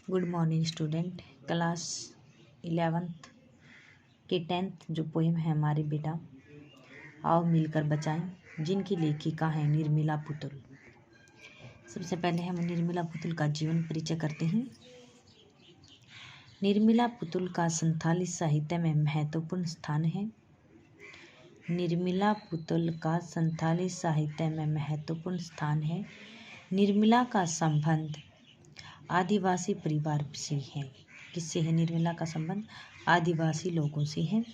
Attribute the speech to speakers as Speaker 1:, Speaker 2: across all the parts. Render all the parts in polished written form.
Speaker 1: Good morning student. Class 11th के 10th जो poem है हमारी बेटा, आओ मिलकर बचाएं, जिनकी लेखिका है निर्मला पुतुल। सबसे पहले हम निर्मला पुतुल का जीवन परिचय करते हैं। निर्मला पुतुल का संथाली साहित्य में महत्वपूर्ण स्थान है। निर्मला पुतुल का संथाली साहित्य में महत्वपूर्ण स्थान है। निर्मला का संबंध आदिवासी परिवार से है। किससे है निर्मला का संबंध? आदिवासी लोगों से है।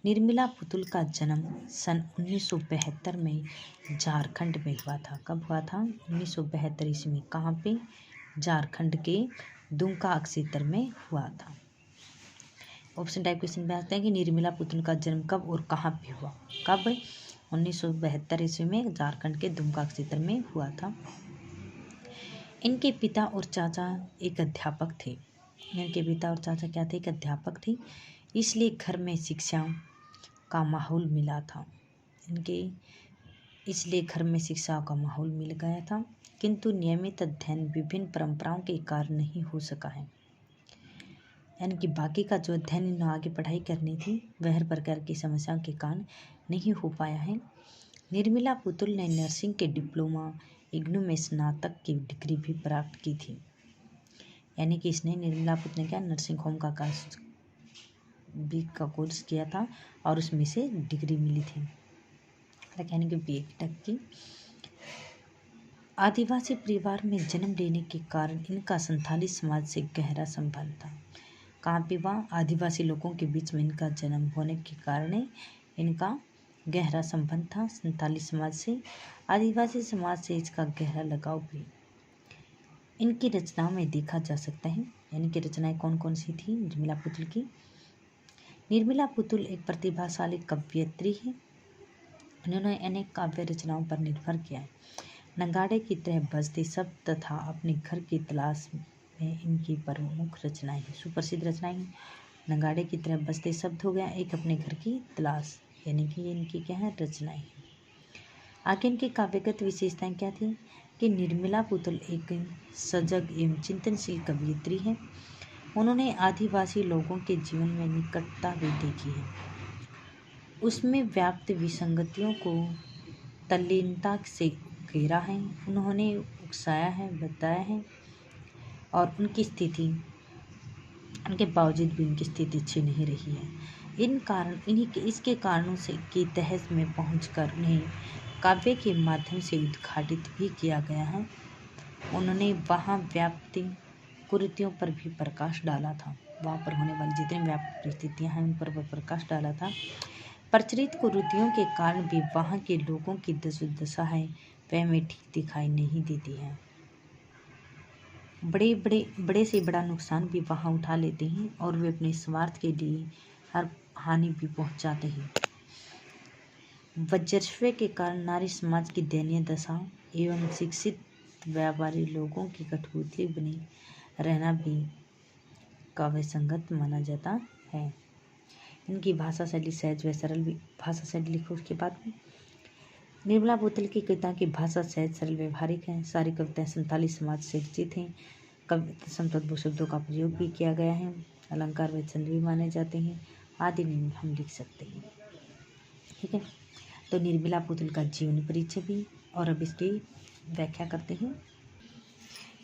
Speaker 1: निर्मला पुतुल का जन्म सन 1972 में झारखंड में हुआ था। कब हुआ था? 1972 ईस्वी। कहाँ पे? झारखंड के दुमका क्षेत्र में हुआ था। ऑप्शन टाइप क्वेश्चन में आते हैं कि निर्मला पुतुल का जन्म कब और कहाँ पे हुआ। कब? 1972 ईस्वी में झारखंड के दुमका क्षेत्र में हुआ था। इनके पिता और चाचा एक अध्यापक थे। इनके पिता और चाचा क्या थे? एक अध्यापक थे। इसलिए घर में शिक्षा का माहौल मिला था। इसलिए घर में शिक्षा का माहौल मिल गया था, किंतु नियमित अध्ययन विभिन्न परंपराओं के कारण नहीं हो सका है। यानी कि बाकी का जो अध्ययन आगे पढ़ाई करनी थी वह हर प्रकार की समस्याओं के कारण नहीं हो पाया है। निर्मला पुतुल ने नर्सिंग के डिप्लोमा इग्नू में स्नातक की डिग्री भी प्राप्त की थी। यानी कि इसने निर्मला पुतुल ने क्या नर्सिंग होम का कोर्स किया था और उसमें से डिग्री मिली थी, यानी कि B.Tech की। आदिवासी परिवार में जन्म लेने के कारण इनका संथाली समाज से गहरा संबंध था। कहाँ पे? वहाँ आदिवासी लोगों के बीच में इनका जन्म होने के कारण इनका गहरा संबंध था संथाली समाज से। आदिवासी समाज से इसका गहरा लगाव भी इनकी रचनाओं में देखा जा सकता है। यानी कि रचनाएं कौन कौन सी थी निर्मला पुतुल की? निर्मला पुतुल एक प्रतिभाशाली कवयित्री है। उन्होंने अनेक काव्य रचनाओं पर निर्भर किया है। नगाड़े की तरह बजते शब्द तथा अपने घर की तलाश में इनकी प्रमुख रचनाएं हैं। सुप्रसिद्ध रचनाएं हैं। नगाड़े की तरह बजते शब्द हो गया, एक अपने घर की तलाश, यानी कि इनकी क्या है? रचनाएं हैं। आगे इनकी काव्यगत विशेषताएं क्या थी? कि निर्मला पुतुल एक सजग एवं चिंतनशील कवयित्री है। उन्होंने आदिवासी लोगों के जीवन में निकटता भी देखी है, उसमें व्याप्त विसंगतियों को तल्लीनता से घेरा है, उन्होंने उकसाया है, बताया है और उनके बावजूद भी उनकी स्थिति अच्छी नहीं रही है। इसके कारणों से की तहस में पहुंचकर उन्हें काव्य के माध्यम से उद्घाटित भी किया गया है। उन्होंने वहाँ व्याप्ति कुरीतियों पर भी प्रकाश डाला था। वहाँ पर होने वाली जितनी व्यापक परिस्थितियाँ हैं उन पर प्रकाश डाला था। प्रचलित कुरीतियों के कारण भी वहाँ के लोगों की दशा है वह में ठीक दिखाई नहीं देती है। बड़े से बड़ा नुकसान भी वहाँ उठा लेते हैं और वे अपने स्वार्थ के लिए हर हानि भी पहुँचाते हैं। वर्चस्व के कारण नारी समाज की दयनीय दशा एवं शिक्षित व्यापारी लोगों की कठपुतली बनी रहना भी काव्य संगत माना जाता है। इनकी भाषा शैली सहज व सरल भी भाषा शैली लिखो। उसके बाद में निर्मला पुतुल की कविता की भाषा सहज सरल व्यवहारिक है। सारी कविताएं संथाली समाज से रचित हैं। कविता समतद्भव शब्दों का प्रयोग भी किया गया है। अलंकार व छंद भी माने जाते हैं। आदि में हम लिख सकते हैं। ठीक है, तो निर्मला पुतुल का जीवन परिचय भी और अब इसकी व्याख्या करते हैं।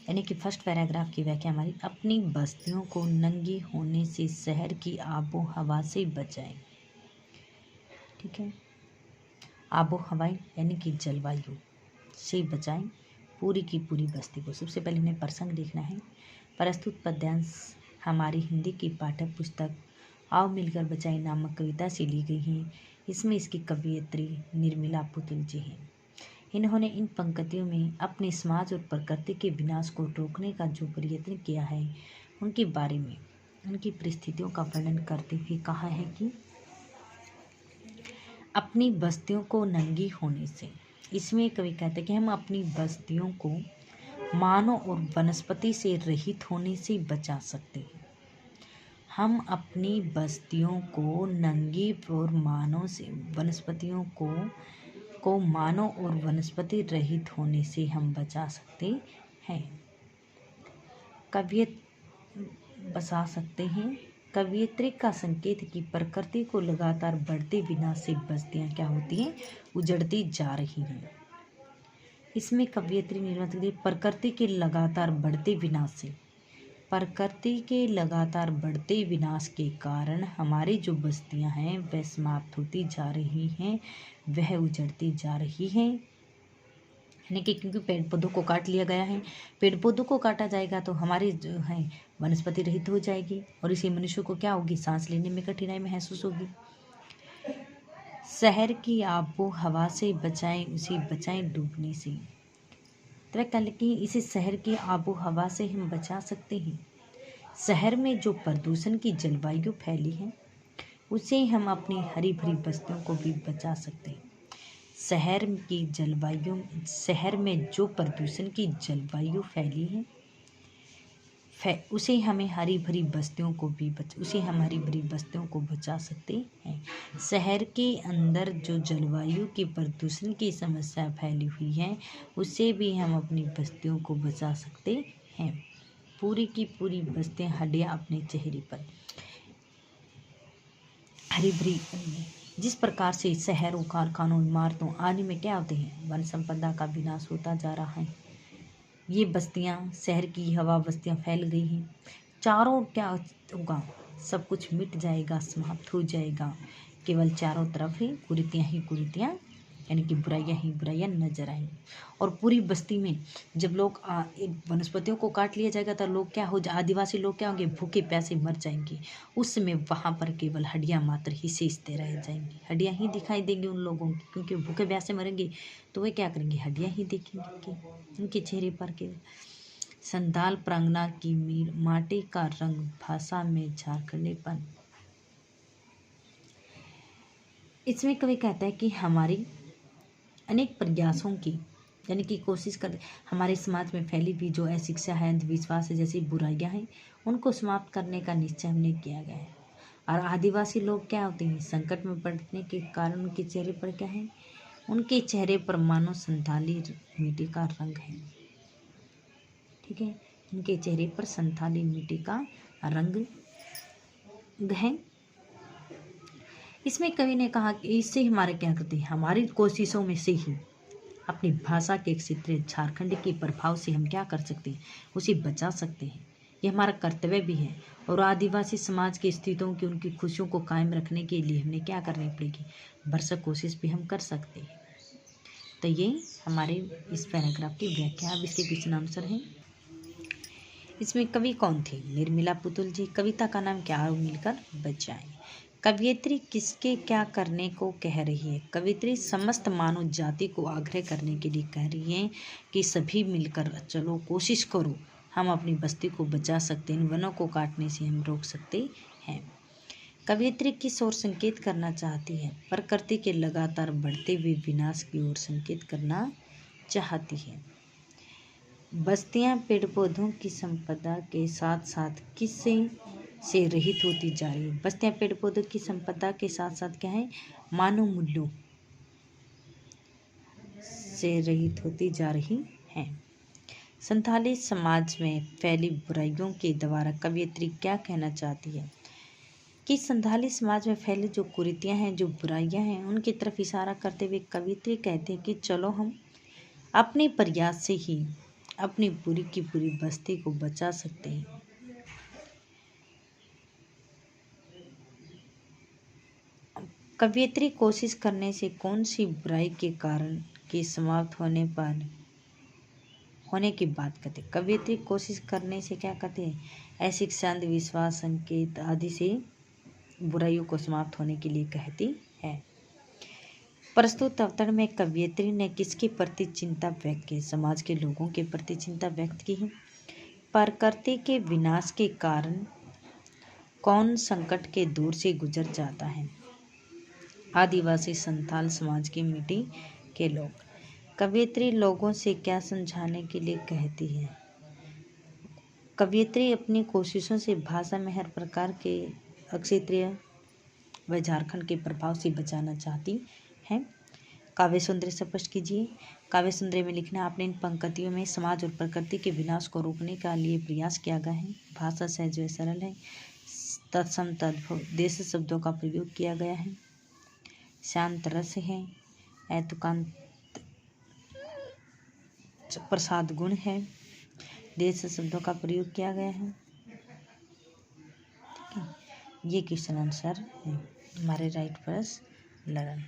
Speaker 1: यानी कि फर्स्ट पैराग्राफ की व्याख्या हमारी, अपनी बस्तियों को नंगी होने से शहर की आबो हवा से बचाएं। ठीक है, आबो हवा यानी कि जलवायु से बचाएं पूरी की पूरी बस्ती को। सबसे पहले हमें प्रसंग लिखना है। प्रस्तुत पद्यांश हमारी हिंदी की पाठ्य पुस्तक आओ मिलकर बचाएं नामक कविता से ली गई हैं। इसमें इसकी कवयित्री निर्मला पुतुल जी हैं। इन्होंने इन पंक्तियों में अपने समाज और प्रकृति के विनाश को रोकने का जो प्रयत्न किया है उनके बारे में उनकी परिस्थितियों का वर्णन करते हुए कहा है कि अपनी बस्तियों को नंगी होने से, इसमें कवि कहते हैं कि हम अपनी बस्तियों को मानव और वनस्पति से रहित होने से बचा सकते हैं। हम अपनी बस्तियों को नंगी और वनस्पतियों को मानव और वनस्पति रहित होने से हम बचा सकते हैं। बसा सकते हैं। कवियत्री का संकेत कि प्रकृति को लगातार बढ़ते विनाश से बस्तियां क्या होती हैं, उजड़ती जा रही हैं। इसमें कवियत्री निर्मित प्रकृति के लगातार बढ़ते विनाश से, प्रकृति के लगातार बढ़ते विनाश के कारण हमारी जो बस्तियां हैं वह समाप्त होती जा रही हैं, वह उजड़ती जा रही हैं। यानी कि क्योंकि पेड़ पौधों को काट लिया गया है, पेड़ पौधों को काटा जाएगा तो हमारी जो है वनस्पति रहित हो जाएगी और इसी मनुष्य को क्या होगी, सांस लेने में कठिनाई महसूस होगी। शहर की आबो हवा से बचाएं, उसे बचाएं डूबने से। तो कह कि इसे शहर की आबो हवा से हम बचा सकते हैं। शहर में जो प्रदूषण की जलवायु फैली है उसे हम अपनी हरी भरी बस्तियों को भी बचा सकते हैं। शहर में जो प्रदूषण की जलवायु फैली है उसे हम हरी भरी बस्तियों को बचा सकते हैं। शहर के अंदर जो जलवायु की प्रदूषण की समस्या फैली हुई है उससे भी हम अपनी बस्तियों को बचा सकते हैं। पूरी की पूरी बस्तियां हड्डियां अपने चेहरे पर हरी भरी। जिस प्रकार से शहरों, कारखानों, इमारतों आदि में क्या होते हैं, वन संपदा का विनाश होता जा रहा है। ये बस्तियां, शहर की हवा बस्तियां फैल गई हैं, चारों क्या होगा, सब कुछ मिट जाएगा, समाप्त हो जाएगा। केवल चारों तरफ ही कुरीतियां यानी कि बुराइयां ही बुराइयां नजर आएंगी। और पूरी बस्ती में जब लोग वनस्पतियों को काट लिया जाएगा तो लोग क्या हो, आदिवासी लोग क्या होंगे, भूखे प्यासे मर जाएंगे। उस समय वहाँ पर केवल हड्डियां मात्र ही शेषते रह जाएंगी, हड्डियां ही दिखाई देंगी उन लोगों की, क्योंकि भूखे प्यासे मरेंगे तो वे क्या करेंगे, हड्डियां ही देखेंगे उनके चेहरे पर। केवल संताल प्रांगना की माटी का रंग, भाषा में झारखंडीपन। इसमें कवि कहता है कि हमारी अनेक प्रयासों की यानी कि कोशिश कर हमारे समाज में फैली भी जो अशिक्षा है, अंधविश्वास है, जैसी बुराइयां हैं, उनको समाप्त करने का निश्चय हमने किया गया है। और आदिवासी लोग क्या होते हैं, संकट में पड़ने के कारण उनके चेहरे पर क्या है, उनके चेहरे पर मानो संथाली मिट्टी का रंग है। ठीक है, उनके चेहरे पर संथाली मिट्टी का रंग है। इसमें कवि ने कहा कि इससे हमारे क्या करते हैं, हमारी कोशिशों में से ही अपनी भाषा के क्षेत्र झारखंड के प्रभाव से हम क्या कर सकते हैं, उसे बचा सकते हैं। ये हमारा कर्तव्य भी है। और आदिवासी समाज की स्थितियों की, उनकी खुशियों को कायम रखने के लिए हमें क्या करनी पड़ेगी, भरसक कोशिश भी हम कर सकते हैं। तो ये हमारे इस पैराग्राफ की व्याख्या। अब इसके पीछे आंसर है। इसमें कवि कौन थे, निर्मला पुतुल जी। कविता का नाम क्या है, मिलकर बचाएं। कवियत्री किसके क्या करने को कह रही है, कवियत्री समस्त मानव जाति को आग्रह करने के लिए कह रही है कि सभी मिलकर चलो, कोशिश करो, हम अपनी बस्ती को बचा सकते हैं, इन वनों को काटने से हम रोक सकते हैं। कवियत्री किस ओर संकेत करना चाहती है, प्रकृति के लगातार बढ़ते हुए विनाश की ओर संकेत करना चाहती है। बस्तियां पेड़ पौधों की संपदा के साथ साथ किससे से रहित होती जा रही है। बस्तियां पेड़ पौधों की संपदा के साथ साथ क्या है, मानव मूल्यों से रहित होती जा रही हैं। संथाली समाज में फैली बुराइयों के द्वारा कवियत्री क्या कहना चाहती है कि संथाली समाज में फैली जो कुरीतियां हैं, जो बुराइयां हैं, उनकी तरफ इशारा करते हुए कवियत्री कहते हैं कि चलो हम अपने प्रयास से ही अपनी पूरी की पूरी बस्ती को बचा सकते हैं। कवियत्री कोशिश करने से कौन सी बुराई के कारण के समाप्त होने की बात करते। कवियत्री कोशिश करने से क्या कहते हैं, अशिक्षा, अंधविश्वास, संकेत आदि से बुराइयों को समाप्त होने के लिए कहती है। प्रस्तुत अवतरण में कवियत्री ने किसके प्रति चिंता व्यक्त की, समाज के लोगों के प्रति चिंता व्यक्त की है। प्रकृति के विनाश के कारण कौन संकट के दौर से गुजर जाता है, आदिवासी संथाल समाज की मिट्टी के लोग। कवियत्री लोगों से क्या समझाने के लिए कहती है। कवियत्री अपनी कोशिशों से भाषा में हर प्रकार के क्षेत्रीय व झारखंड के प्रभाव से बचाना चाहती है। काव्य सौंदर्य स्पष्ट कीजिए। काव्य सौंदर्य में लिखना, अपने इन पंक्तियों में समाज और प्रकृति के विनाश को रोकने का लिए प्रयास किया गया है। भाषा सहज व सरल है। तत्सम तद्भव देश शब्दों का प्रयोग किया गया है। शांत रस है। एतुकांत प्रसाद गुण है। देश शब्दों का प्रयोग किया गया है। ठीक है, ये क्वेश्चन आंसर है हमारे राइट फर्स्ट लर्न।